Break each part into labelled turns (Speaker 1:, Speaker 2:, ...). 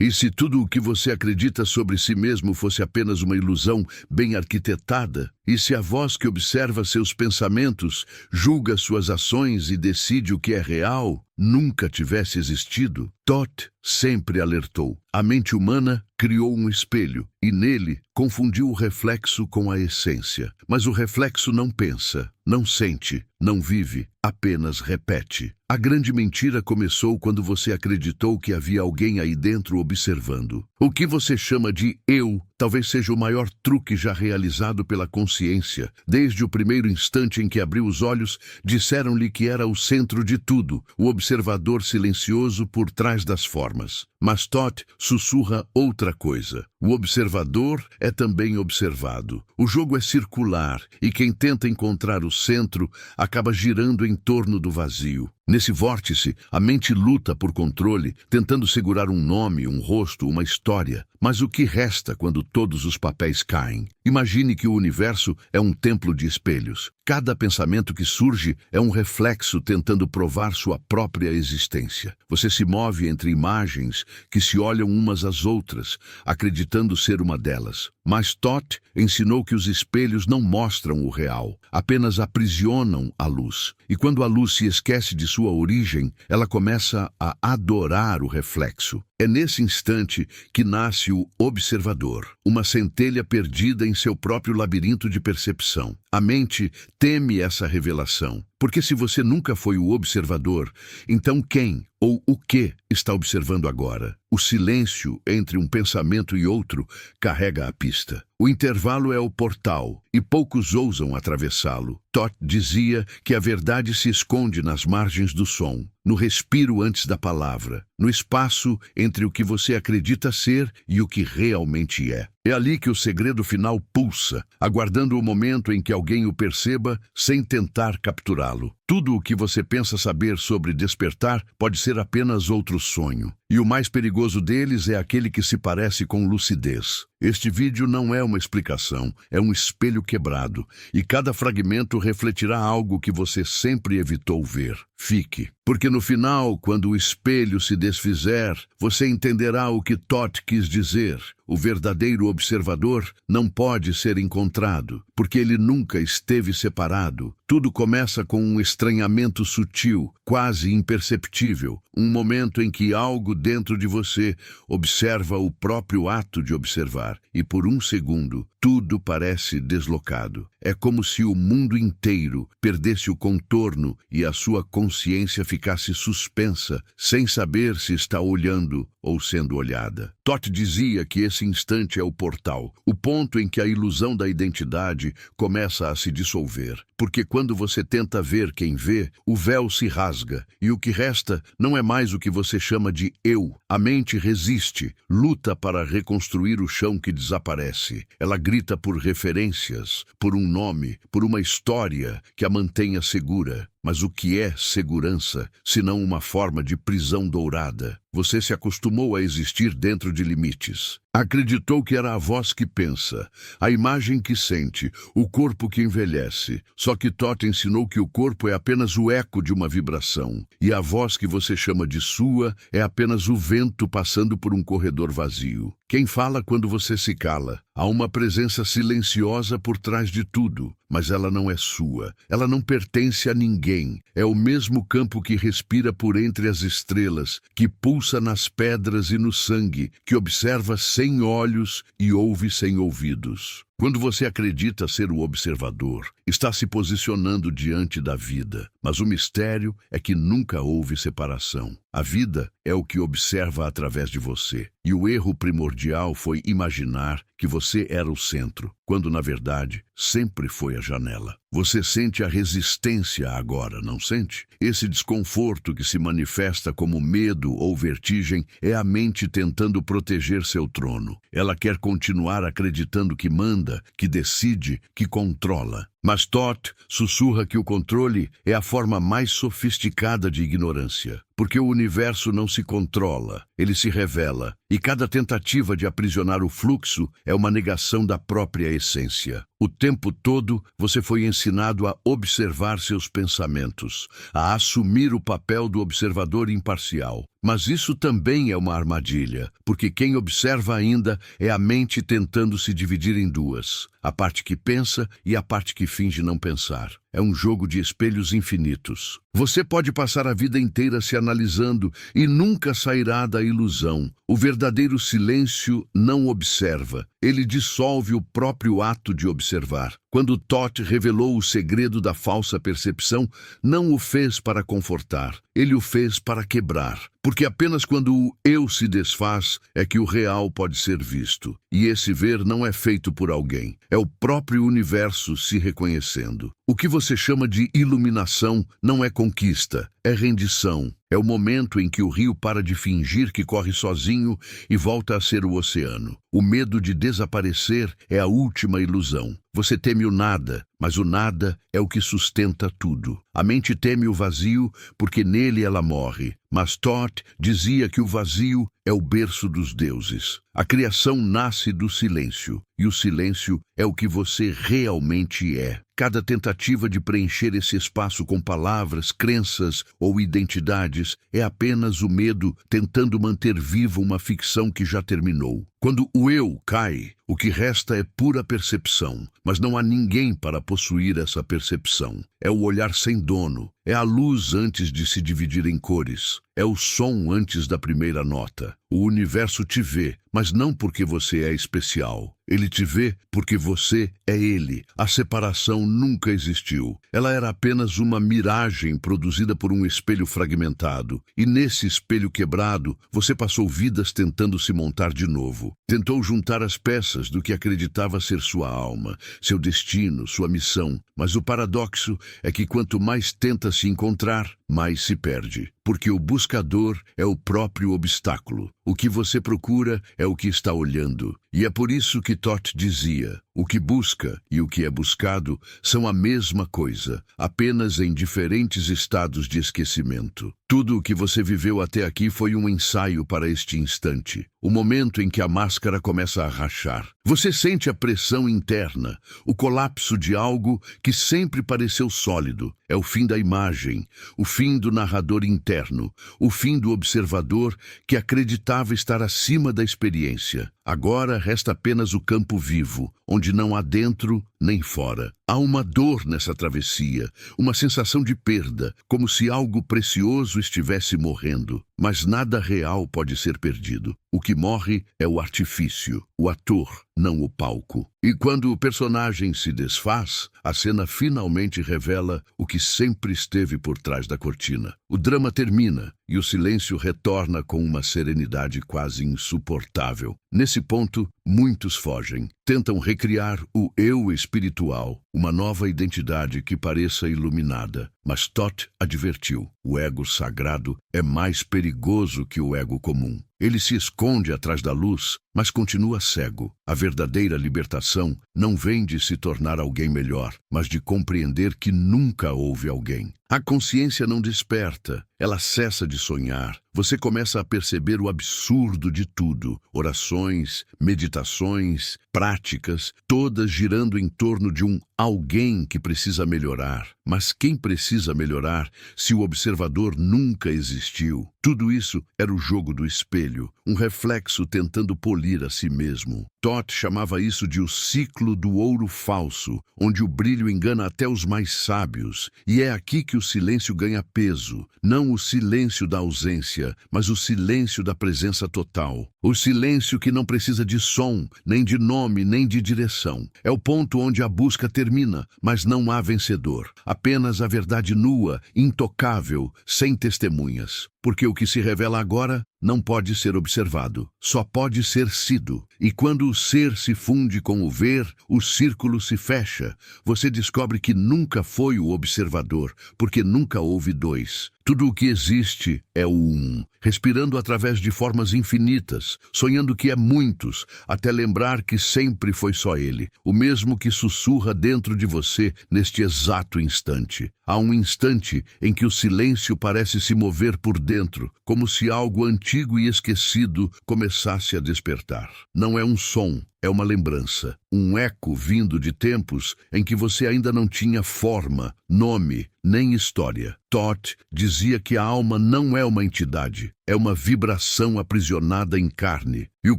Speaker 1: E se tudo o que você acredita sobre si mesmo fosse apenas uma ilusão bem arquitetada? E se a voz que observa seus pensamentos, julga suas ações e decide o que é real, nunca tivesse existido? Toth sempre alertou. A mente humana criou um espelho e nele confundiu o reflexo com a essência. Mas o reflexo não pensa, não sente, não vive, apenas repete. A grande mentira começou quando você acreditou que havia alguém aí dentro observando. O que você chama de eu talvez seja o maior truque já realizado pela consciência. Desde o primeiro instante em que abriu os olhos, disseram-lhe que era o centro de tudo, o observador silencioso por trás das formas. Mas Toth sussurra outra coisa. O observador é também observado. O jogo é circular e quem tenta encontrar o centro acaba girando em torno do vazio. Nesse vórtice, a mente luta por controle, tentando segurar um nome, um rosto, uma história. Mas o que resta quando todos os papéis caem? Imagine que o universo é um templo de espelhos. Cada pensamento que surge é um reflexo tentando provar sua própria existência. Você se move entre imagens que se olham umas às outras, acreditando ser uma delas. Mas Toth ensinou que os espelhos não mostram o real, apenas aprisionam a luz. E quando a luz se esquece de sua origem, ela começa a adorar o reflexo. É nesse instante que nasce o observador, uma centelha perdida em seu próprio labirinto de percepção. A mente teme essa revelação, porque se você nunca foi o observador, então quem ou o que está observando agora? O silêncio entre um pensamento e outro carrega a pista. O intervalo é o portal, e poucos ousam atravessá-lo. Toth dizia que a verdade se esconde nas margens do som, no respiro antes da palavra, no espaço entre o que você acredita ser e o que realmente é. É ali que o segredo final pulsa, aguardando o momento em que alguém o perceba sem tentar capturá-lo. Tudo o que você pensa saber sobre despertar pode ser apenas outro sonho. E o mais perigoso deles é aquele que se parece com lucidez. Este vídeo não é uma explicação, é um espelho quebrado, e cada fragmento refletirá algo que você sempre evitou ver. Fique, porque no final, quando o espelho se desfizer, você entenderá o que Toth quis dizer. O verdadeiro observador não pode ser encontrado, porque ele nunca esteve separado. Tudo começa com um estranhamento sutil, quase imperceptível, um momento em que algo dentro de você observa o próprio ato de observar, e por um segundo, tudo parece deslocado. É como se o mundo inteiro perdesse o contorno e a sua consciência ficasse suspensa, sem saber se está olhando ou sendo olhada. Toth dizia que esse instante é o portal, o ponto em que a ilusão da identidade começa a se dissolver. Porque quando você tenta ver quem vê, o véu se rasga, e o que resta não é mais o que você chama de eu. A mente resiste, luta para reconstruir o chão que desaparece. Ela grita por referências, por um nome, por uma história que a mantenha segura. Mas o que é segurança, senão uma forma de prisão dourada? Você se acostumou a existir dentro de limites. Acreditou que era a voz que pensa, a imagem que sente, o corpo que envelhece. Só que Toth ensinou que o corpo é apenas o eco de uma vibração, e a voz que você chama de sua é apenas o vento passando por um corredor vazio. Quem fala quando você se cala? Há uma presença silenciosa por trás de tudo, mas ela não é sua. Ela não pertence a ninguém. É o mesmo campo que respira por entre as estrelas, que pulsa nas pedras e no sangue, que observa sem olhos e ouve sem ouvidos. Quando você acredita ser o observador, está se posicionando diante da vida. Mas o mistério é que nunca houve separação. A vida é o que observa através de você. E o erro primordial foi imaginar que você era o centro, quando na verdade sempre foi a janela. Você sente a resistência agora, não sente? Esse desconforto que se manifesta como medo ou vertigem é a mente tentando proteger seu trono. Ela quer continuar acreditando que manda, que decide, que controla. Mas Toth sussurra que o controle é a forma mais sofisticada de ignorância, porque o universo não se controla, ele se revela, e cada tentativa de aprisionar o fluxo é uma negação da própria essência. O tempo todo você foi ensinado a observar seus pensamentos, a assumir o papel do observador imparcial. Mas isso também é uma armadilha, porque quem observa ainda é a mente tentando se dividir em duas, a parte que pensa e a parte que finge não pensar. É um jogo de espelhos infinitos. Você pode passar a vida inteira se analisando e nunca sairá da ilusão. O verdadeiro silêncio não observa, ele dissolve o próprio ato de observar. Quando Toth revelou o segredo da falsa percepção, não o fez para confortar, ele o fez para quebrar. Porque apenas quando o eu se desfaz é que o real pode ser visto. E esse ver não é feito por alguém, é o próprio universo se reconhecendo. O que você chama de iluminação não é conquista, é rendição. É o momento em que o rio para de fingir que corre sozinho e volta a ser o oceano. O medo de desaparecer é a última ilusão. Você teme o nada, mas o nada é o que sustenta tudo. A mente teme o vazio porque nele ela morre. Mas Toth dizia que o vazio é o berço dos deuses. A criação nasce do silêncio, e o silêncio é o que você realmente é. Cada tentativa de preencher esse espaço com palavras, crenças ou identidades é apenas o medo tentando manter viva uma ficção que já terminou. Quando o eu cai, o que resta é pura percepção, mas não há ninguém para possuir essa percepção. É o olhar sem dono, é a luz antes de se dividir em cores, é o som antes da primeira nota. O universo te vê, mas não porque você é especial. Ele te vê porque você é ele. A separação nunca existiu. Ela era apenas uma miragem produzida por um espelho fragmentado. E nesse espelho quebrado, você passou vidas tentando se montar de novo. Tentou juntar as peças do que acreditava ser sua alma, seu destino, sua missão. Mas o paradoxo é que quanto mais tenta se encontrar, mais se perde. Porque o buscador é o próprio obstáculo. O que você procura é o que está olhando. E é por isso que Toth dizia: o que busca e o que é buscado são a mesma coisa, apenas em diferentes estados de esquecimento. Tudo o que você viveu até aqui foi um ensaio para este instante, o momento em que a máscara começa a rachar. Você sente a pressão interna, o colapso de algo que sempre pareceu sólido. É o fim da imagem, o fim do narrador interno, o fim do observador que acreditava estar acima da experiência. Agora resta apenas o campo vivo, onde não há dentro nem fora. Há uma dor nessa travessia, uma sensação de perda, como se algo precioso estivesse morrendo. Mas nada real pode ser perdido. O que morre é o artifício, o ator, não o palco. E quando o personagem se desfaz, a cena finalmente revela o que sempre esteve por trás da cortina. O drama termina e o silêncio retorna com uma serenidade quase insuportável. Nesse ponto, muitos fogem. Tentam recriar o eu espiritual, uma nova identidade que pareça iluminada. Mas Toth advertiu: o ego sagrado é mais perigoso que o ego comum. Ele se esconde atrás da luz, mas continua cego. A verdadeira libertação não vem de se tornar alguém melhor, mas de compreender que nunca houve alguém. A consciência não desperta, ela cessa de sonhar. Você começa a perceber o absurdo de tudo. Orações, meditações, práticas, todas girando em torno de um alguém que precisa melhorar. Mas quem precisa melhorar se o observador nunca existiu? Tudo isso era o jogo do espelho, um reflexo tentando polir a si mesmo. Toth chamava isso de o ciclo do ouro falso, onde o brilho engana até os mais sábios. E é aqui que o silêncio ganha peso, não o silêncio da ausência, mas o silêncio da presença total. O silêncio que não precisa de som, nem de nome, nem de direção. É o ponto onde a busca termina, mas não há vencedor. Apenas a verdade nua, intocável, sem testemunhas. Porque o que se revela agora não pode ser observado, só pode ser sido. E quando o ser se funde com o ver, o círculo se fecha. Você descobre que nunca foi o observador, porque nunca houve dois. Tudo o que existe é o um, respirando através de formas infinitas, sonhando que é muitos, até lembrar que sempre foi só ele, o mesmo que sussurra dentro de você neste exato instante. Há um instante em que o silêncio parece se mover por dentro, como se algo antigo e esquecido começasse a despertar. Não é um som, é uma lembrança, um eco vindo de tempos em que você ainda não tinha forma, nome, nem história. Todd dizia que a alma não é uma entidade, é uma vibração aprisionada em carne. E o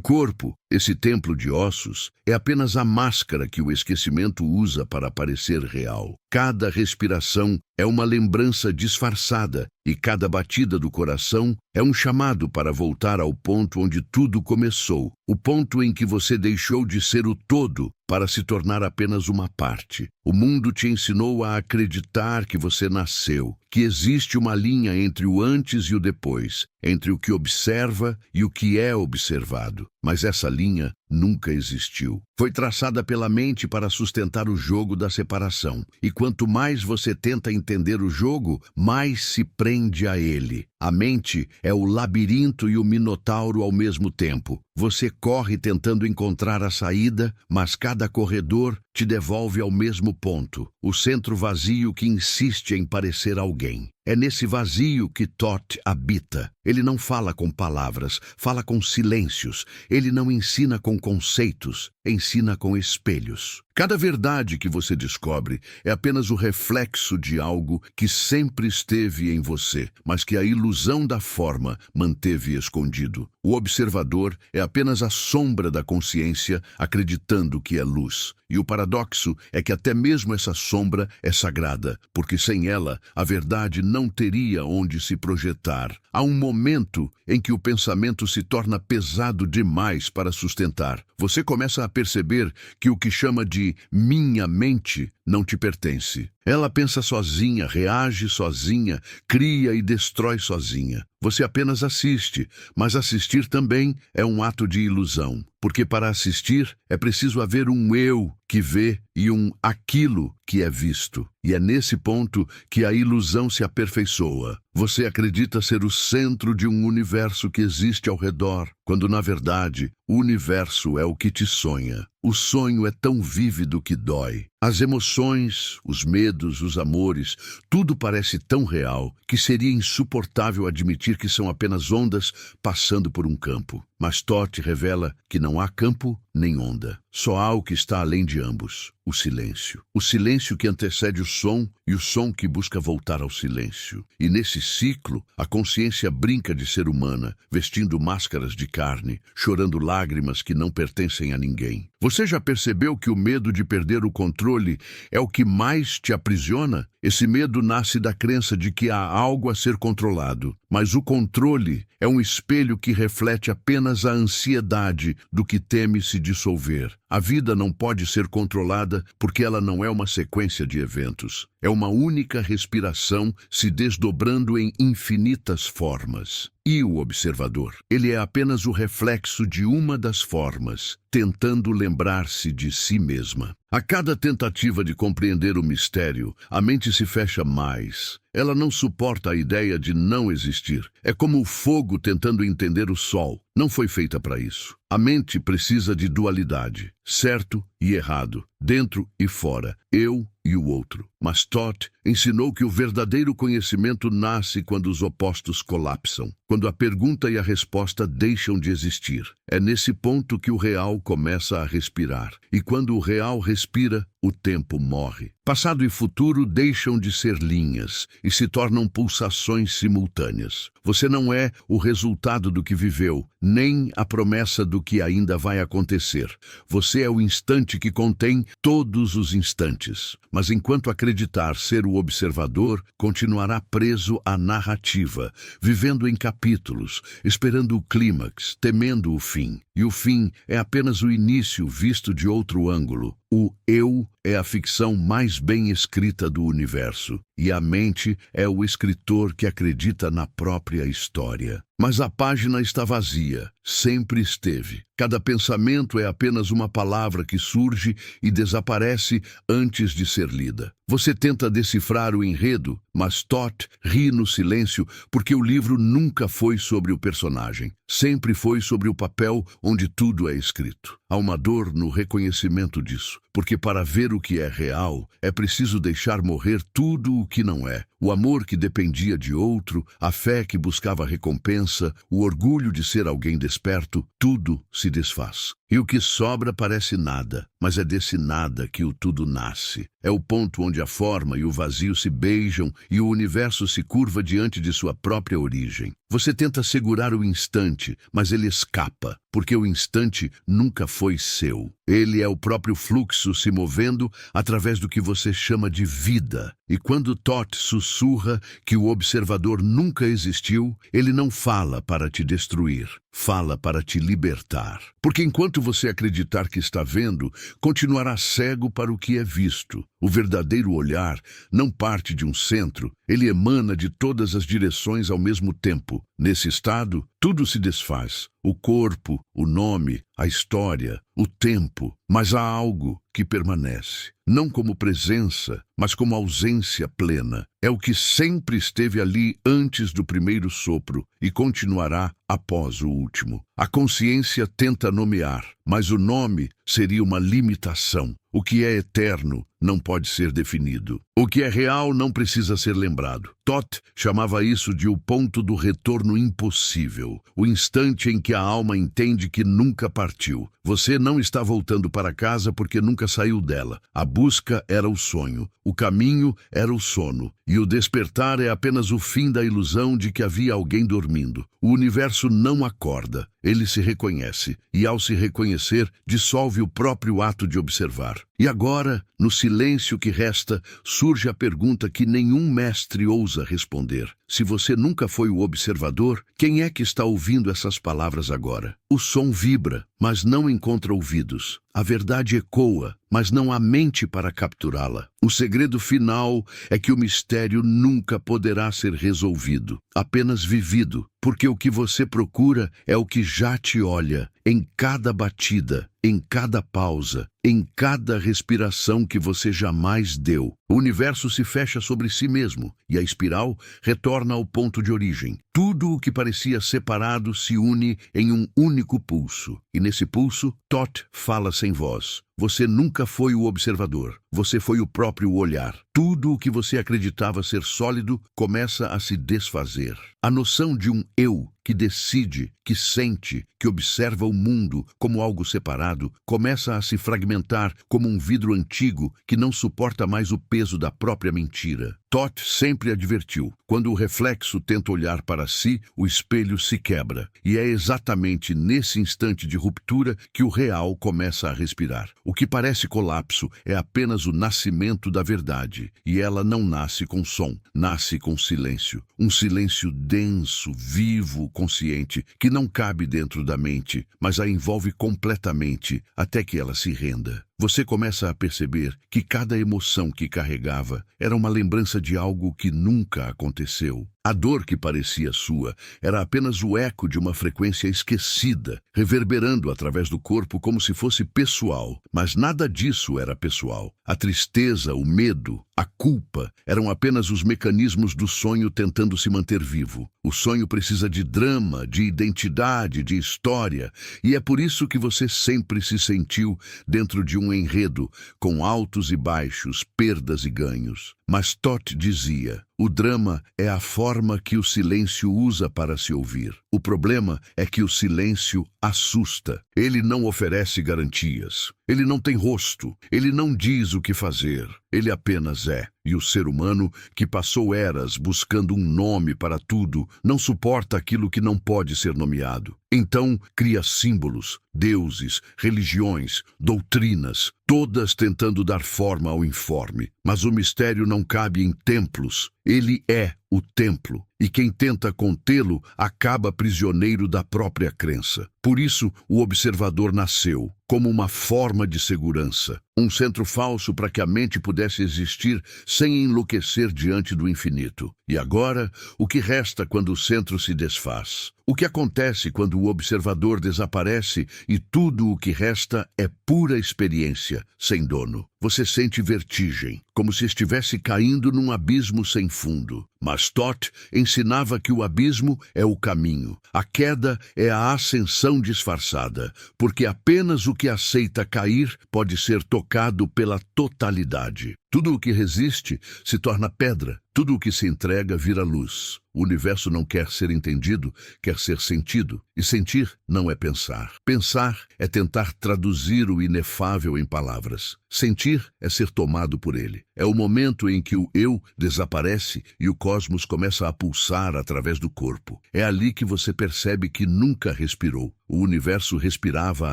Speaker 1: corpo, esse templo de ossos, é apenas a máscara que o esquecimento usa para parecer real. Cada respiração é uma lembrança disfarçada e cada batida do coração é um chamado para voltar ao ponto onde tudo começou, o ponto em que você deixou de ser o todo para se tornar apenas uma parte. O mundo te ensinou a acreditar que você nasceu, que existe uma linha entre o antes e o depois, entre o que observa e o que é observado. Mas essa linha nunca existiu. Foi traçada pela mente para sustentar o jogo da separação. E quanto mais você tenta entender o jogo, mais se prende a ele. A mente é o labirinto e o minotauro ao mesmo tempo. Você corre tentando encontrar a saída, mas cada corredor te devolve ao mesmo ponto, o centro vazio que insiste em parecer alguém. É nesse vazio que Thoth habita. Ele não fala com palavras, fala com silêncios. Ele não ensina com conceitos, ensina com espelhos. Cada verdade que você descobre é apenas o reflexo de algo que sempre esteve em você, mas que a ilusão da forma manteve escondido. O observador é apenas a sombra da consciência acreditando que é luz. E o paradoxo é que até mesmo essa sombra é sagrada, porque sem ela a verdade não teria onde se projetar. Há um momento em que o pensamento se torna pesado demais para sustentar. Você começa a perceber que o que chama de minha mente não te pertence. Ela pensa sozinha, reage sozinha, cria e destrói sozinha. Você apenas assiste, mas assistir também é um ato de ilusão, porque para assistir é preciso haver um eu que vê e um aquilo que é visto. E é nesse ponto que a ilusão se aperfeiçoa. Você acredita ser o centro de um universo que existe ao redor, quando na verdade o universo é o que te sonha. O sonho é tão vívido que dói. As emoções, os medos, os amores, tudo parece tão real que seria insuportável admitir que são apenas ondas passando por um campo. Mas Thoth revela que não há campo nem onda. Só há o que está além de ambos, o silêncio. O silêncio que antecede o som e o som que busca voltar ao silêncio. E nesse ciclo, a consciência brinca de ser humana, vestindo máscaras de carne, chorando lágrimas que não pertencem a ninguém. Você já percebeu que o medo de perder o controle é o que mais te aprisiona? Esse medo nasce da crença de que há algo a ser controlado, mas o controle é um espelho que reflete apenas a ansiedade do que teme se dissolver. A vida não pode ser controlada porque ela não é uma sequência de eventos. É uma única respiração se desdobrando em infinitas formas. E o observador? Ele é apenas o reflexo de uma das formas, tentando lembrar-se de si mesma. A cada tentativa de compreender o mistério, a mente se fecha mais. Ela não suporta a ideia de não existir. É como o fogo tentando entender o sol. Não foi feita para isso. A mente precisa de dualidade, certo e errado, dentro e fora, eu e o outro. Mas Thoth ensinou que o verdadeiro conhecimento nasce quando os opostos colapsam, quando a pergunta e a resposta deixam de existir. É nesse ponto que o real começa a respirar. E quando o real respira, o tempo morre. Passado e futuro deixam de ser linhas e se tornam pulsações simultâneas. Você não é o resultado do que viveu, nem a promessa do que ainda vai acontecer. Você é o instante que contém todos os instantes. Mas enquanto acreditar ser o observador, continuará preso à narrativa, vivendo em capítulos, esperando o clímax, temendo o fim. E o fim é apenas o início visto de outro ângulo. O eu é a ficção mais bem escrita do universo, e a mente é o escritor que acredita na própria história. Mas a página está vazia, sempre esteve. Cada pensamento é apenas uma palavra que surge e desaparece antes de ser lida. Você tenta decifrar o enredo, mas Thoth ri no silêncio porque o livro nunca foi sobre o personagem. Sempre foi sobre o papel onde tudo é escrito. Há uma dor no reconhecimento disso, porque para ver o que é real, é preciso deixar morrer tudo o que não é. o amor que dependia de outro, a fé que buscava recompensa, o orgulho de ser alguém desperto, tudo se desfaz. E o que sobra parece nada, mas é desse nada que o tudo nasce. É o ponto onde a forma e o vazio se beijam e o universo se curva diante de sua própria origem. Você tenta segurar o instante, mas ele escapa, porque o instante nunca foi seu. Ele é o próprio fluxo se movendo através do que você chama de vida. E quando Thoth sussurra que o observador nunca existiu, ele não fala para te destruir, fala para te libertar. Porque enquanto você acreditar que está vendo, continuará cego para o que é visto. O verdadeiro olhar não parte de um centro, ele emana de todas as direções ao mesmo tempo. Nesse estado, tudo se desfaz. O corpo, o nome, a história, o tempo, mas há algo que permanece. Não como presença, mas como ausência plena. É o que sempre esteve ali antes do primeiro sopro e continuará após o último. A consciência tenta nomear, mas o nome seria uma limitação. O que é eterno não pode ser definido. O que é real não precisa ser lembrado. Thoth chamava isso de o ponto do retorno impossível, o instante em que a alma entende que nunca partiu. Você não está voltando para casa porque nunca saiu dela. A busca era o sonho, o caminho era o sono, e o despertar é apenas o fim da ilusão de que havia alguém dormindo. O universo não acorda, ele se reconhece, e ao se reconhecer, dissolve o próprio ato de observar. E agora, no silêncio que resta, surge a pergunta que nenhum mestre ousa responder. Se você nunca foi o observador, quem é que está ouvindo essas palavras agora? O som vibra, mas não encontra ouvidos. A verdade ecoa, mas não há mente para capturá-la. O segredo final é que o mistério nunca poderá ser resolvido, apenas vivido, porque o que você procura é o que já te olha, em cada batida, em cada pausa, em cada respiração que você jamais deu. O universo se fecha sobre si mesmo e a espiral retorna ao ponto de origem. Tudo o que parecia separado se une em um único pulso. E nesse pulso, Thoth fala sem voz. Você nunca foi o observador, você foi o próprio olhar. Tudo o que você acreditava ser sólido começa a se desfazer. A noção de um eu que decide, que sente, que observa o mundo como algo separado, começa a se fragmentar como um vidro antigo que não suporta mais o peso da própria mentira. Thoth sempre advertiu, quando o reflexo tenta olhar para si, o espelho se quebra. E é exatamente nesse instante de ruptura que o real começa a respirar. O que parece colapso é apenas o nascimento da verdade. E ela não nasce com som, nasce com silêncio. Um silêncio denso, vivo, consciente, que não cabe dentro da mente, mas a envolve completamente até que ela se renda. Você começa a perceber que cada emoção que carregava era uma lembrança de algo que nunca aconteceu. A dor que parecia sua era apenas o eco de uma frequência esquecida, reverberando através do corpo como se fosse pessoal. Mas nada disso era pessoal. A tristeza, o medo, a culpa eram apenas os mecanismos do sonho tentando se manter vivo. O sonho precisa de drama, de identidade, de história, e é por isso que você sempre se sentiu dentro de um enredo, com altos e baixos, perdas e ganhos. Mas Thoth dizia, o drama é a forma que o silêncio usa para se ouvir. O problema é que o silêncio assusta. Ele não oferece garantias. Ele não tem rosto. Ele não diz o que fazer. Ele apenas é. E o ser humano, que passou eras buscando um nome para tudo, não suporta aquilo que não pode ser nomeado. Então, cria símbolos, deuses, religiões, doutrinas, todas tentando dar forma ao informe. Mas o mistério não cabe em templos. Ele é o templo. E quem tenta contê-lo acaba prisioneiro da própria crença. Por isso, o observador nasceu como uma forma de segurança, um centro falso para que a mente pudesse existir sem enlouquecer diante do infinito. E agora, o que resta quando o centro se desfaz? O que acontece quando o observador desaparece e tudo o que resta é pura experiência, sem dono? Você sente vertigem, como se estivesse caindo num abismo sem fundo. Mas Thoth ensinava que o abismo é o caminho. A queda é a ascensão disfarçada, porque apenas o que aceita cair pode ser tocado pela totalidade. Tudo o que resiste se torna pedra. Tudo o que se entrega vira luz. O universo não quer ser entendido, quer ser sentido. E sentir não é pensar. Pensar é tentar traduzir o inefável em palavras. Sentir é ser tomado por ele. É o momento em que o eu desaparece e o cosmos começa a pulsar através do corpo. É ali que você percebe que nunca respirou. O universo respirava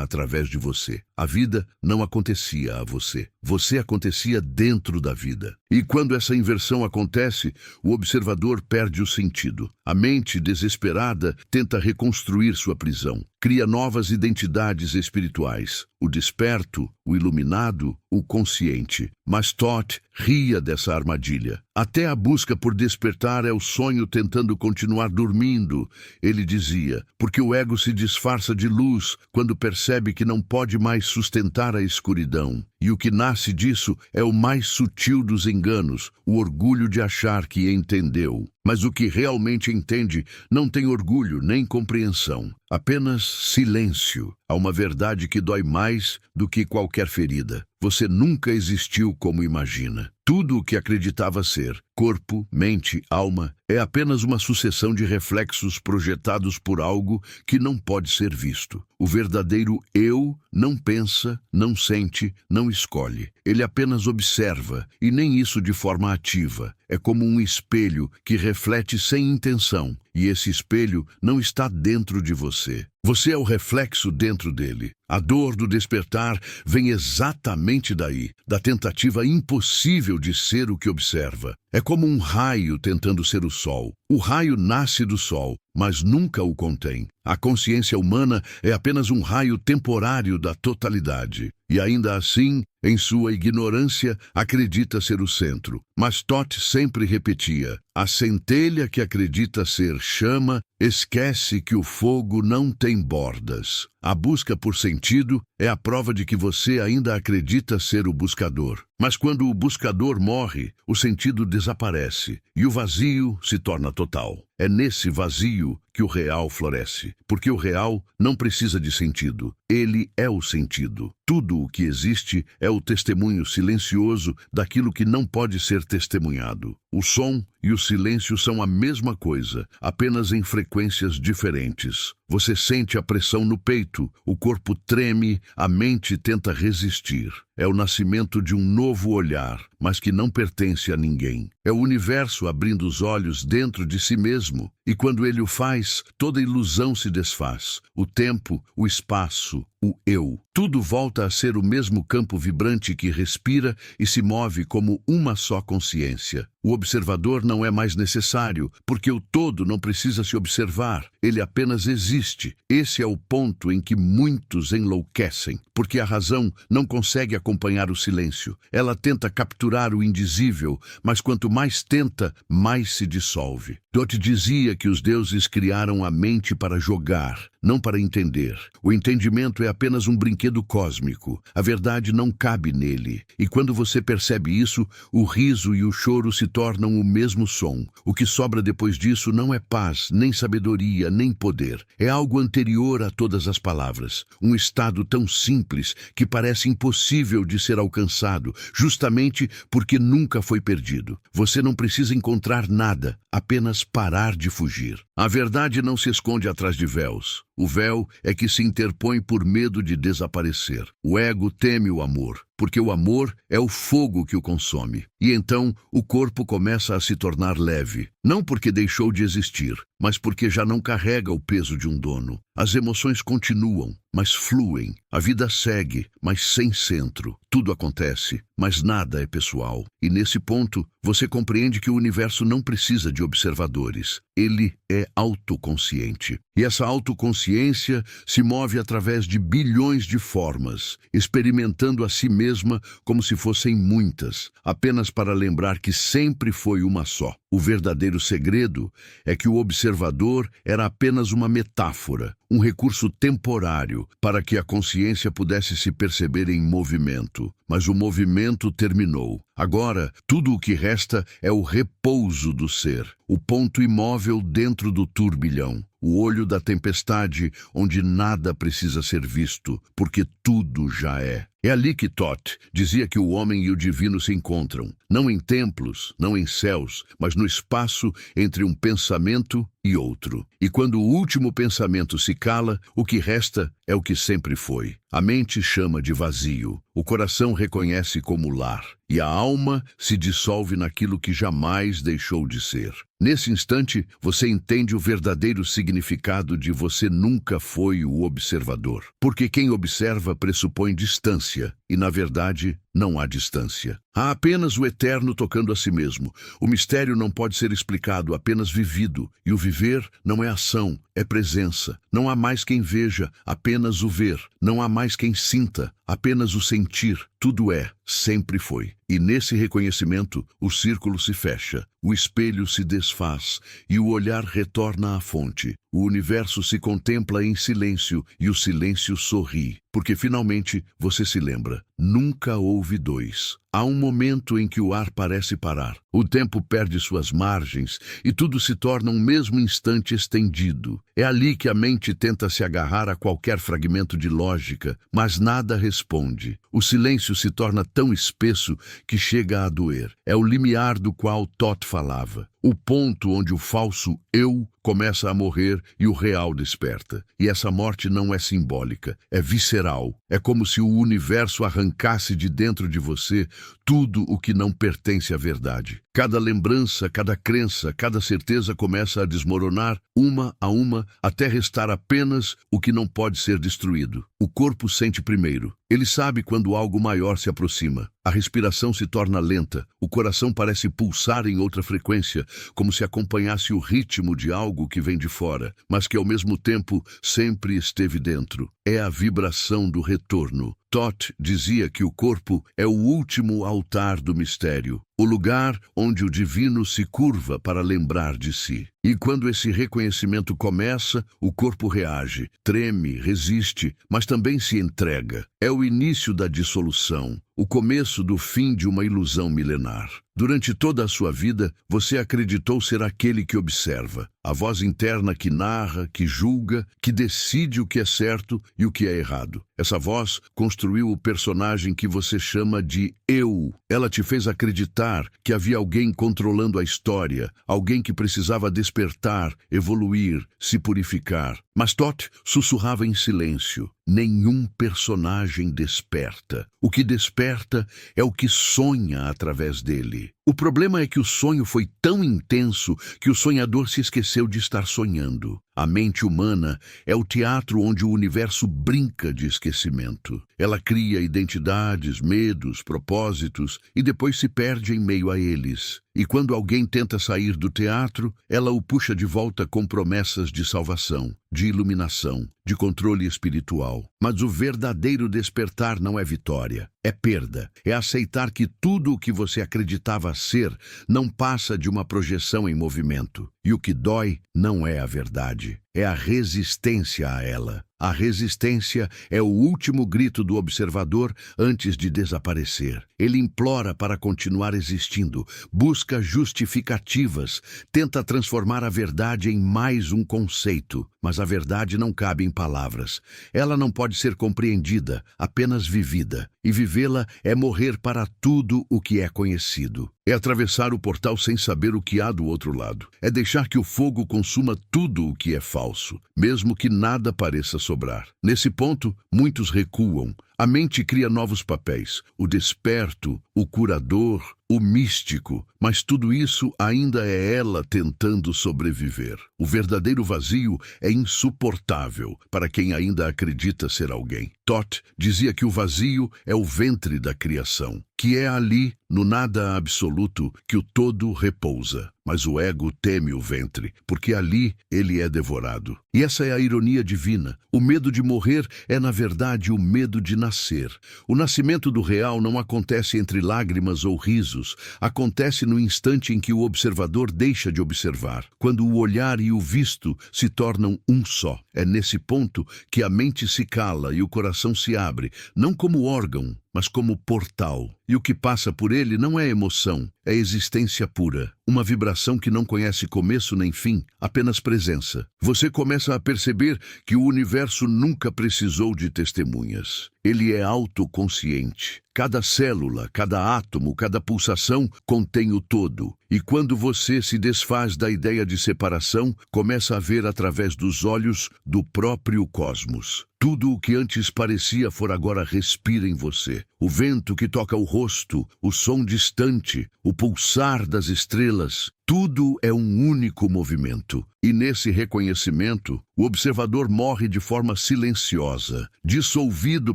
Speaker 1: através de você. A vida não acontecia a você. Você acontecia dentro da vida. E quando essa inversão acontece, o observador perde o sentido. A mente desesperada tenta reconstruir sua prisão. Cria novas identidades espirituais. O desperto, o iluminado, o consciente. Mas Thoth ria dessa armadilha. Até a busca por despertar é o sonho tentando continuar dormindo. Ele dizia, porque o ego se disfarça de luz quando percebe que não pode mais sustentar a escuridão. E o que nasce disso é o mais sutil dos enganos, o orgulho de achar que entendeu. Mas o que realmente entende não tem orgulho nem compreensão, apenas silêncio. Há uma verdade que dói mais do que qualquer ferida. Você nunca existiu como imagina. Tudo o que acreditava ser, corpo, mente, alma, é apenas uma sucessão de reflexos projetados por algo que não pode ser visto. O verdadeiro eu não pensa, não sente, não escolhe. Ele apenas observa, e nem isso de forma ativa. É como um espelho que reflete sem intenção, e esse espelho não está dentro de você. Você é o reflexo dentro dele. A dor do despertar vem exatamente daí, da tentativa impossível de ser o que observa. É como um raio tentando ser o sol. O raio nasce do sol, mas nunca o contém. A consciência humana é apenas um raio temporário da totalidade. E ainda assim, em sua ignorância, acredita ser o centro. Mas Thoth sempre repetia, a centelha que acredita ser chama, esquece que o fogo não tem bordas. A busca por sentido é a prova de que você ainda acredita ser o buscador. Mas quando o buscador morre, o sentido desaparece e o vazio se torna total. É nesse vazio que o real floresce, porque o real não precisa de sentido. Ele é o sentido. Tudo o que existe é o testemunho silencioso daquilo que não pode ser testemunhado. O som e o silêncio são a mesma coisa, apenas em frequências diferentes. Você sente a pressão no peito, o corpo treme, a mente tenta resistir. É o nascimento de um novo olhar, mas que não pertence a ninguém. É o universo abrindo os olhos dentro de si mesmo, e quando ele o faz, toda ilusão se desfaz. O tempo, o espaço, o eu. Tudo volta a ser o mesmo campo vibrante que respira e se move como uma só consciência. O observador não é mais necessário, porque o todo não precisa se observar, ele apenas existe. Esse é o ponto em que muitos enlouquecem, porque a razão não consegue acompanhar o silêncio. Ela tenta capturar o indizível, mas quanto mais tenta, mais se dissolve. Thoth dizia que os deuses criaram a mente para jogar, não para entender. O entendimento é apenas um brinquedo cósmico. A verdade não cabe nele. E quando você percebe isso, o riso e o choro se tornam o mesmo som. O que sobra depois disso não é paz, nem sabedoria, nem poder. É algo anterior a todas as palavras. Um estado tão simples que parece impossível de ser alcançado, justamente porque nunca foi perdido. Você não precisa encontrar nada, apenas parar de fugir. A verdade não se esconde atrás de véus. O véu é que se interpõe por medo de desaparecer. O ego teme o amor, porque o amor é o fogo que o consome. E então o corpo começa a se tornar leve, não porque deixou de existir, mas porque já não carrega o peso de um dono. As emoções continuam, mas fluem. A vida segue, mas sem centro. Tudo acontece, mas nada é pessoal. E nesse ponto, você compreende que o universo não precisa de observadores. Ele é autoconsciente. E essa autoconsciência se move através de bilhões de formas, experimentando a si mesma como se fossem muitas, apenas para lembrar que sempre foi uma só. O verdadeiro segredo é que o observador era apenas uma metáfora, um recurso temporário para que a consciência pudesse se perceber em movimento. Mas o movimento terminou. Agora, tudo o que resta é o repouso do ser, o ponto imóvel dentro do turbilhão, o olho da tempestade onde nada precisa ser visto, porque tudo já é. É ali que Thoth dizia que o homem e o divino se encontram, não em templos, não em céus, mas no espaço entre um pensamento e outro. E quando o último pensamento se cala, o que resta é o que sempre foi. A mente chama de vazio, o coração reconhece como lar, e a alma se dissolve naquilo que jamais deixou de ser. Nesse instante, você entende o verdadeiro significado de você nunca foi o observador. Porque quem observa pressupõe distância, e na verdade não há distância. Há apenas o eterno tocando a si mesmo. O mistério não pode ser explicado, apenas vivido. E o viver não é ação, é presença. Não há mais quem veja, apenas o ver. Não há mais quem sinta, apenas o sentir. Tudo é, sempre foi. E nesse reconhecimento, o círculo se fecha, o espelho se desfaz e o olhar retorna à fonte. O universo se contempla em silêncio e o silêncio sorri, porque finalmente você se lembra. Nunca houve dois. Há um momento em que o ar parece parar. O tempo perde suas margens e tudo se torna um mesmo instante estendido. É ali que a mente tenta se agarrar a qualquer fragmento de lógica, mas nada responde. O silêncio se torna tão espesso que chega a doer. É o limiar do qual Thoth falava. O ponto onde o falso eu começa a morrer e o real desperta. E essa morte não é simbólica, é visceral. É como se o universo arrancasse de dentro de você tudo o que não pertence à verdade. Cada lembrança, cada crença, cada certeza começa a desmoronar, uma a uma, até restar apenas o que não pode ser destruído. O corpo sente primeiro. Ele sabe quando algo maior se aproxima. A respiração se torna lenta. O coração parece pulsar em outra frequência, como se acompanhasse o ritmo de algo que vem de fora, mas que ao mesmo tempo sempre esteve dentro. É a vibração do retorno. Thoth dizia que o corpo é o último altar do mistério, o lugar onde o divino se curva para lembrar de si. E quando esse reconhecimento começa, o corpo reage, treme, resiste, mas também se entrega. É o início da dissolução, o começo do fim de uma ilusão milenar. Durante toda a sua vida, você acreditou ser aquele que observa, a voz interna que narra, que julga, que decide o que é certo e o que é errado. Essa voz construiu o personagem que você chama de eu. Ela te fez acreditar que havia alguém controlando a história, alguém que precisava despertar, evoluir, se purificar. Mas Thoth sussurrava em silêncio. Nenhum personagem desperta. O que desperta é o que sonha através dele. O problema é que o sonho foi tão intenso que o sonhador se esqueceu de estar sonhando. A mente humana é o teatro onde o universo brinca de esquecimento. Ela cria identidades, medos, propósitos e depois se perde em meio a eles. E quando alguém tenta sair do teatro, ela o puxa de volta com promessas de salvação, de iluminação, de controle espiritual. Mas o verdadeiro despertar não é vitória, é perda. É aceitar que tudo o que você acreditava ser não passa de uma projeção em movimento. E o que dói não é a verdade, é a resistência a ela. A resistência é o último grito do observador antes de desaparecer. Ele implora para continuar existindo, busca justificativas, tenta transformar a verdade em mais um conceito. Mas a verdade não cabe em palavras. Ela não pode ser compreendida, apenas vivida. E vivê-la é morrer para tudo o que é conhecido. É atravessar o portal sem saber o que há do outro lado. É deixar que o fogo consuma tudo o que é falso, mesmo que nada pareça sobrar. Nesse ponto, muitos recuam. A mente cria novos papéis, o desperto, o curador, o místico, mas tudo isso ainda é ela tentando sobreviver. O verdadeiro vazio é insuportável para quem ainda acredita ser alguém. Thoth dizia que o vazio é o ventre da criação, que é ali, no nada absoluto, que o todo repousa. Mas o ego teme o ventre, porque ali ele é devorado. E essa é a ironia divina. O medo de morrer é, na verdade, o medo de nascer. O nascimento do real não acontece entre lágrimas ou risos, acontece no instante em que o observador deixa de observar, quando o olhar e o visto se tornam um só. É nesse ponto que a mente se cala e o coração se abre, não como órgão, mas como portal. E o que passa por ele não é emoção, é existência pura, uma vibração que não conhece começo nem fim, apenas presença. Você começa a perceber que o universo nunca precisou de testemunhas. Ele é autoconsciente. Cada célula, cada átomo, cada pulsação contém o todo. E quando você se desfaz da ideia de separação, começa a ver através dos olhos do próprio cosmos. Tudo o que antes parecia for agora respira em você. O vento que toca o rosto, o som distante, o pulsar das estrelas, tudo é um único movimento. E nesse reconhecimento, o observador morre de forma silenciosa, dissolvido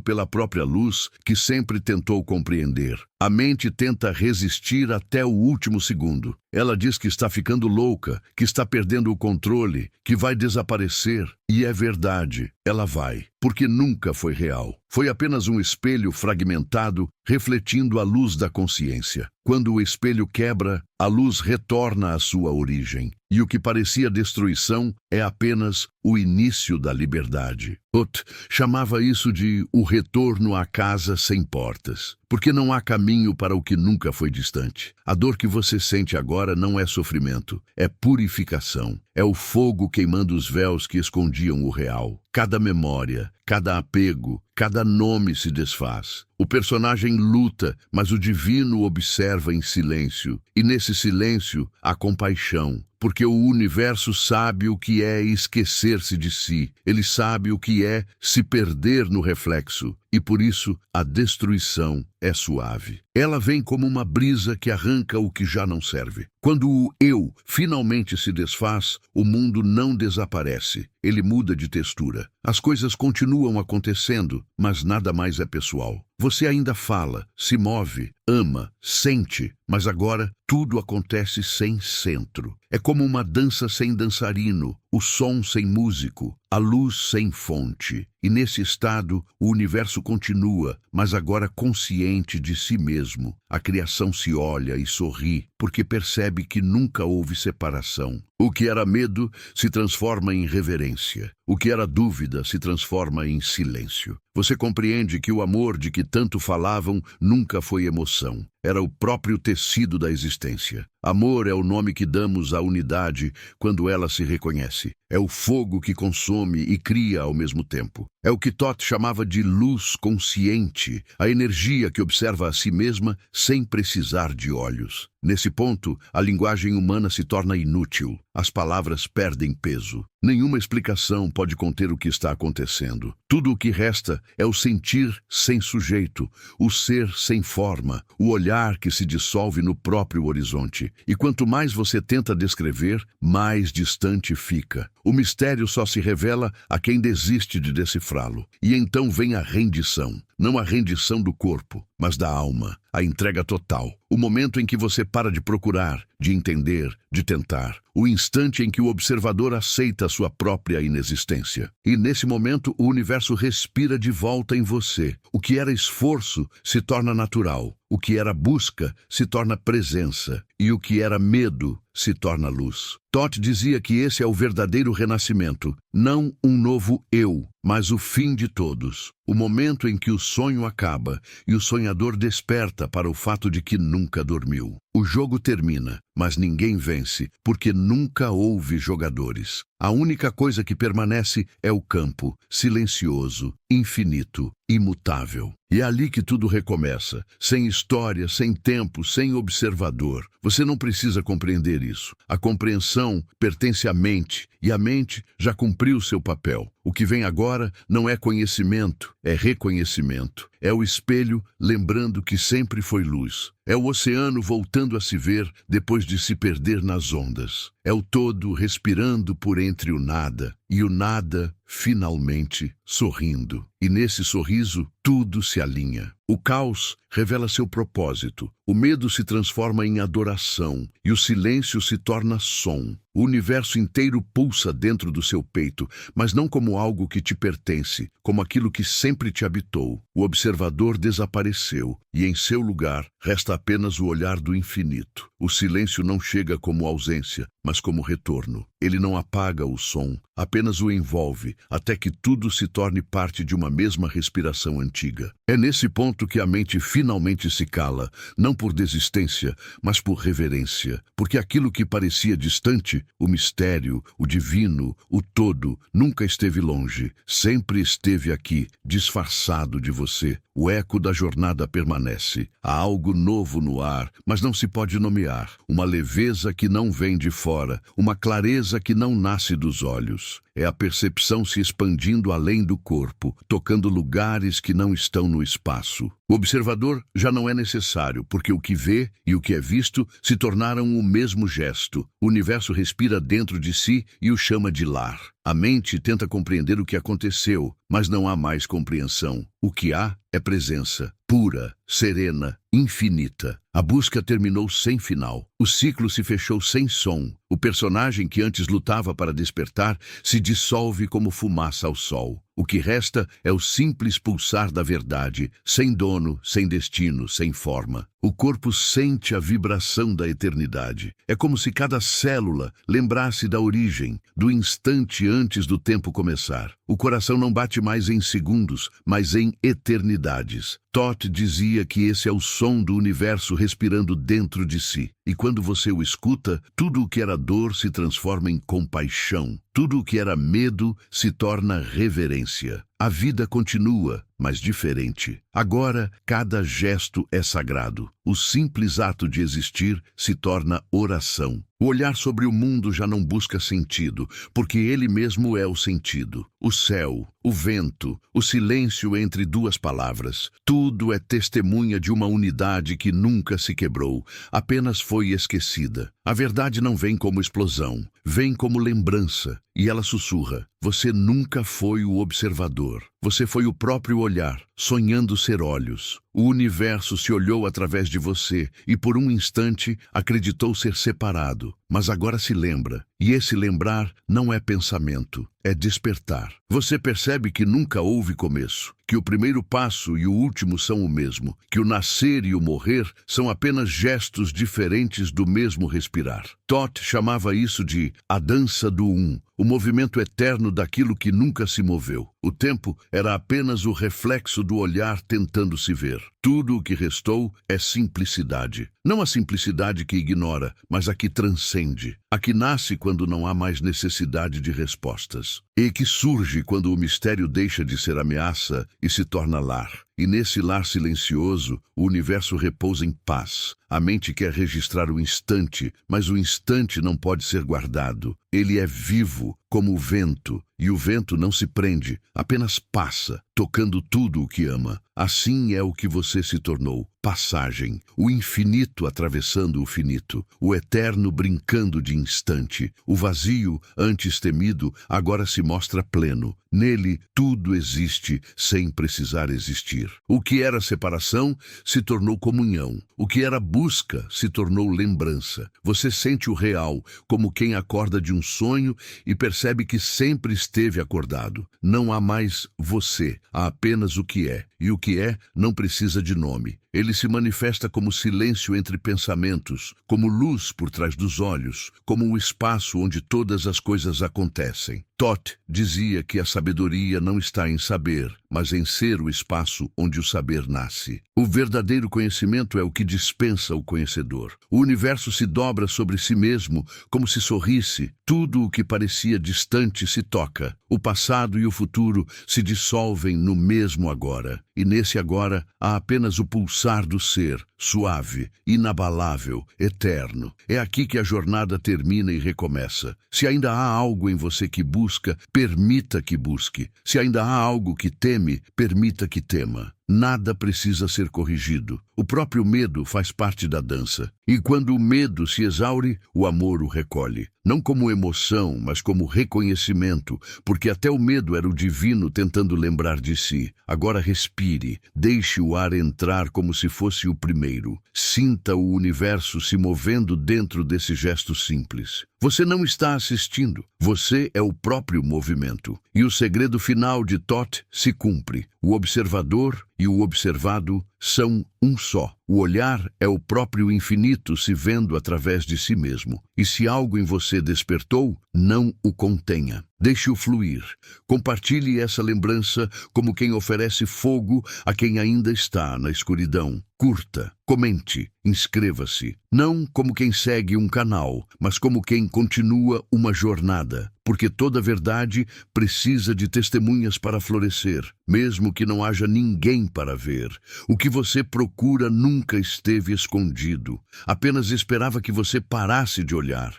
Speaker 1: pela própria luz que sempre tentou compreender. A mente tenta resistir até o último segundo. Ela diz que está ficando louca, que está perdendo o controle, que vai desaparecer. E é verdade, ela vai, porque nunca foi real. Foi apenas um espelho fragmentado, refletindo a luz da consciência. Quando o espelho quebra, a luz retorna à sua origem. E o que parecia destruição é apenas o início da liberdade. Hutt chamava isso de o retorno à casa sem portas, porque não há caminho para o que nunca foi distante. A dor que você sente agora não é sofrimento, é purificação. É o fogo queimando os véus que escondiam o real. Cada memória, cada apego, cada nome se desfaz. O personagem luta, mas o divino observa em silêncio. E nesse silêncio, há compaixão. Porque o universo sabe o que é esquecer-se de si. Ele sabe o que é se perder no reflexo. E por isso, a destruição é suave. Ela vem como uma brisa que arranca o que já não serve. Quando o eu finalmente se desfaz, o mundo não desaparece. Ele muda de textura. As coisas continuam acontecendo, mas nada mais é pessoal. Você ainda fala, se move, ama, sente, mas agora tudo acontece sem centro. É como uma dança sem dançarino, o som sem músico, a luz sem fonte. E nesse estado, o universo continua, mas agora consciente de si mesmo. A criação se olha e sorri, porque percebe que nunca houve separação. O que era medo se transforma em reverência. O que era dúvida se transforma em silêncio. Você compreende que o amor de que tanto falavam nunca foi emoção. Era o próprio tecido da existência. Amor é o nome que damos à unidade quando ela se reconhece. É o fogo que consome e cria ao mesmo tempo. É o que Thoth chamava de luz consciente, a energia que observa a si mesma sem precisar de olhos. Nesse ponto, a linguagem humana se torna inútil. As palavras perdem peso. Nenhuma explicação pode conter o que está acontecendo. Tudo o que resta é o sentir sem sujeito, o ser sem forma, o olhar que se dissolve no próprio horizonte. E quanto mais você tenta descrever, mais distante fica. O mistério só se revela a quem desiste de decifrá-lo. E então vem a rendição. Não a rendição do corpo, mas da alma, a entrega total. O momento em que você para de procurar, de entender, de tentar. O instante em que o observador aceita a sua própria inexistência. E nesse momento o universo respira de volta em você. O que era esforço se torna natural. O que era busca se torna presença. E o que era medo se torna luz. Thoth dizia que esse é o verdadeiro renascimento. Não um novo eu, mas o fim de todos. O momento em que o sonho acaba e o sonhador desperta para o fato de que nunca dormiu. O jogo termina, mas ninguém vence, porque nunca houve jogadores. A única coisa que permanece é o campo, silencioso, infinito, imutável. E é ali que tudo recomeça, sem história, sem tempo, sem observador. Você não precisa compreender isso. A compreensão pertence à mente, e a mente já cumpriu seu papel. O que vem agora não é conhecimento, é reconhecimento. É o espelho lembrando que sempre foi luz. É o oceano voltando a se ver depois de se perder nas ondas. É o todo respirando por entre o nada, e o nada, finalmente, sorrindo. E nesse sorriso, tudo se alinha. O caos revela seu propósito. O medo se transforma em adoração, e o silêncio se torna som. O universo inteiro pulsa dentro do seu peito, mas não como algo que te pertence, como aquilo que sempre te habitou. O observador desapareceu, e em seu lugar resta apenas o olhar do infinito. O silêncio não chega como ausência, mas como retorno. Ele não apaga o som, apenas o envolve, até que tudo se torne parte de uma mesma respiração antiga. É nesse ponto que a mente finalmente se cala, não por desistência, mas por reverência, porque aquilo que parecia distante, o mistério, o divino, o todo, nunca esteve longe, sempre esteve aqui, disfarçado de você. O eco da jornada permanece. Há algo novo no ar, mas não se pode nomear. Uma leveza que não vem de fora, uma clareza que não nasce dos olhos. É a percepção se expandindo além do corpo, tocando lugares que não estão no espaço. O observador já não é necessário, porque o que vê e o que é visto se tornaram o mesmo gesto. O universo respira dentro de si e o chama de lar. A mente tenta compreender o que aconteceu, mas não há mais compreensão. O que há é presença, pura, serena, infinita. A busca terminou sem final. O ciclo se fechou sem som. O personagem que antes lutava para despertar se dissolve como fumaça ao sol. O que resta é o simples pulsar da verdade, sem dono, sem destino, sem forma. O corpo sente a vibração da eternidade. É como se cada célula lembrasse da origem, do instante antes do tempo começar. O coração não bate mais em segundos, mas em eternidades. Toth dizia que esse é o som do universo respirando dentro de si. E quando você o escuta, tudo o que era dor se transforma em compaixão. Tudo o que era medo se torna reverência. A vida continua, mas diferente. Agora, cada gesto é sagrado. O simples ato de existir se torna oração. O olhar sobre o mundo já não busca sentido, porque ele mesmo é o sentido. O céu, o vento, o silêncio entre duas palavras. Tudo é testemunha de uma unidade que nunca se quebrou, apenas foi esquecida. A verdade não vem como explosão, vem como lembrança, e ela sussurra: você nunca foi o observador. Você foi o próprio olhar, sonhando ser olhos. O universo se olhou através de você e por um instante acreditou ser separado. Mas agora se lembra, e esse lembrar não é pensamento, é despertar. Você percebe que nunca houve começo, que o primeiro passo e o último são o mesmo, que o nascer e o morrer são apenas gestos diferentes do mesmo respirar. Toth chamava isso de a dança do um, o movimento eterno daquilo que nunca se moveu. O tempo era apenas o reflexo do olhar tentando se ver. Tudo o que restou é simplicidade. Não a simplicidade que ignora, mas a que transcende. A que nasce quando não há mais necessidade de respostas. E que surge quando o mistério deixa de ser ameaça e se torna lar. E nesse lar silencioso, o universo repousa em paz. A mente quer registrar o instante, mas o instante não pode ser guardado. Ele é vivo, como o vento, e o vento não se prende, apenas passa, tocando tudo o que ama. Assim é o que você se tornou, passagem, o infinito atravessando o finito, o eterno brincando de instante. O vazio, antes temido, agora se mostra pleno. Nele, tudo existe sem precisar existir. O que era separação se tornou comunhão. O que era busca se tornou lembrança. Você sente o real, como quem acorda de um sonho e percebe que sempre esteve acordado. Não há mais você, há apenas o que é. E o que é não precisa de nome. Ele se manifesta como silêncio entre pensamentos, como luz por trás dos olhos, como o espaço onde todas as coisas acontecem. Toth dizia que a sabedoria não está em saber, mas em ser o espaço onde o saber nasce. O verdadeiro conhecimento é o que dispensa o conhecedor. O universo se dobra sobre si mesmo, como se sorrisse. Tudo o que parecia distante se toca. O passado e o futuro se dissolvem no mesmo agora. E nesse agora há apenas o pulsar do ser, suave, inabalável, eterno. É aqui que a jornada termina e recomeça. Se ainda há algo em você que busca, permita que busque. Se ainda há algo que teme, permita que tema. nada precisa ser corrigido. O próprio medo faz parte da dança. E quando o medo se exaure, o amor o recolhe. Não como emoção, mas como reconhecimento, porque até o medo era o divino tentando lembrar de si. Agora respire, deixe o ar entrar como se fosse o primeiro. Sinta o universo se movendo dentro desse gesto simples. Você não está assistindo, você é o próprio movimento. E o segredo final de Thoth se cumpre. O observador e o observado são um só. O olhar é o próprio infinito se vendo através de si mesmo. E se algo em você despertou, não o contenha. Deixe-o fluir. Compartilhe essa lembrança como quem oferece fogo a quem ainda está na escuridão. Curta, comente, inscreva-se. Não como quem segue um canal, mas como quem continua uma jornada. Porque toda verdade precisa de testemunhas para florescer, mesmo que não haja ninguém para ver. O que você procura nunca esteve escondido. Apenas esperava que você parasse de olhar.